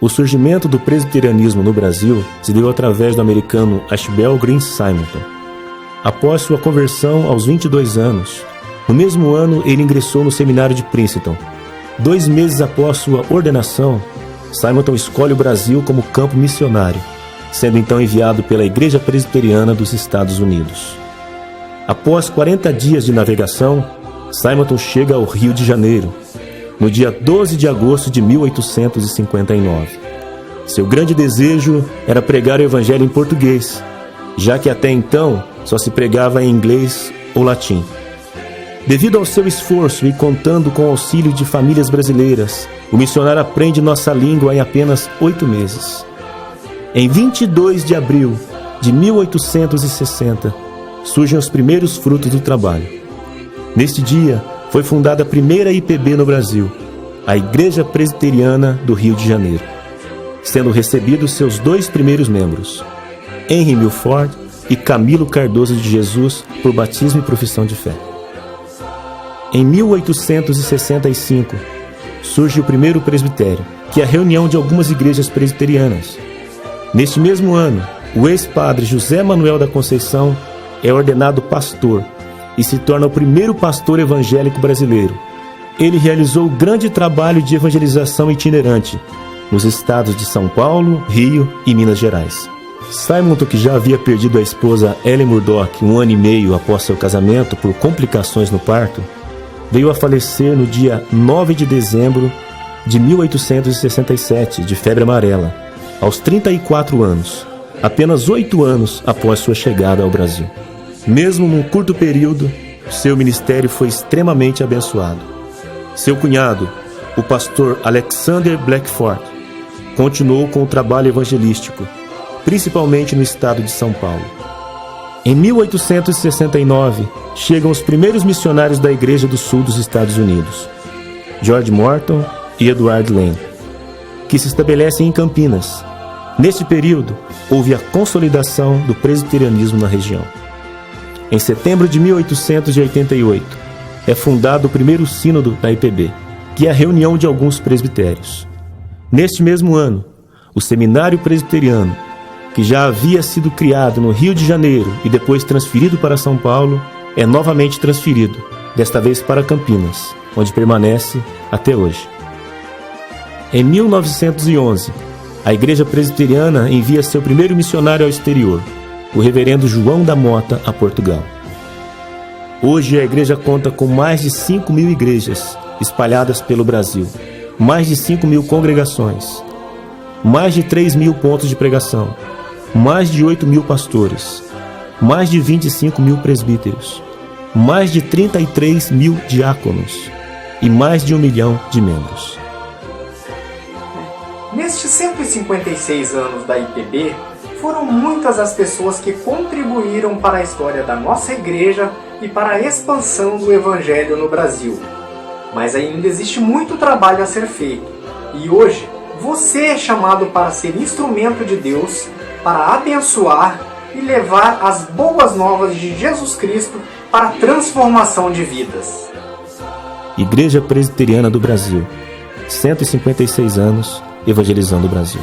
O surgimento do presbiterianismo no Brasil se deu através do americano Ashbel Green Simonton. Após sua conversão aos 22 anos, no mesmo ano ele ingressou no seminário de Princeton. 2 meses após sua ordenação, Simonton escolhe o Brasil como campo missionário, sendo então enviado pela Igreja Presbiteriana dos Estados Unidos. Após 40 dias de navegação, Simonton chega ao Rio de Janeiro, no dia 12 de agosto de 1859. Seu grande desejo era pregar o Evangelho em português, já que até então só se pregava em inglês ou latim. Devido ao seu esforço e contando com o auxílio de famílias brasileiras, o missionário aprende nossa língua em apenas 8 meses. Em 22 de abril de 1860, surgem os primeiros frutos do trabalho. Neste dia, foi fundada a primeira IPB no Brasil, a Igreja Presbiteriana do Rio de Janeiro, sendo recebidos seus 2 primeiros membros, Henry Milford e Camilo Cardoso de Jesus, por batismo e profissão de fé. Em 1865, surge o primeiro presbitério, que é a reunião de algumas igrejas presbiterianas. Neste mesmo ano, o ex-padre José Manuel da Conceição é ordenado pastor e se torna o primeiro pastor evangélico brasileiro. Ele realizou grande trabalho de evangelização itinerante nos estados de São Paulo, Rio e Minas Gerais. Simonton, que já havia perdido a esposa Ellen Murdoch 1 ano e meio após seu casamento por complicações no parto, veio a falecer no dia 9 de dezembro de 1867, de febre amarela, aos 34 anos, apenas 8 anos após sua chegada ao Brasil. Mesmo num curto período, seu ministério foi extremamente abençoado. Seu cunhado, o pastor Alexander Blackford, continuou com o trabalho evangelístico, principalmente no estado de São Paulo. Em 1869, chegam os primeiros missionários da Igreja do Sul dos Estados Unidos, George Morton e Edward Lane, que se estabelecem em Campinas. Neste período, houve a consolidação do presbiterianismo na região. Em setembro de 1888, é fundado o primeiro sínodo da IPB, que é a reunião de alguns presbitérios. Neste mesmo ano, o Seminário Presbiteriano, que já havia sido criado no Rio de Janeiro e depois transferido para São Paulo, é novamente transferido, desta vez para Campinas, onde permanece até hoje. Em 1911, a Igreja Presbiteriana envia seu primeiro missionário ao exterior, o reverendo João da Mota, a Portugal. Hoje a igreja conta com mais de 5.000 igrejas espalhadas pelo Brasil, mais de 5.000 congregações, mais de 3.000 pontos de pregação, mais de 8.000 pastores, mais de 25.000 presbíteros, mais de 33.000 diáconos e mais de 1 milhão de membros. Nestes 156 anos da IPB, foram muitas as pessoas que contribuíram para a história da nossa igreja e para a expansão do Evangelho no Brasil. Mas ainda existe muito trabalho a ser feito. E hoje, você é chamado para ser instrumento de Deus, para abençoar e levar as boas novas de Jesus Cristo para a transformação de vidas. Igreja Presbiteriana do Brasil, 156 anos evangelizando o Brasil.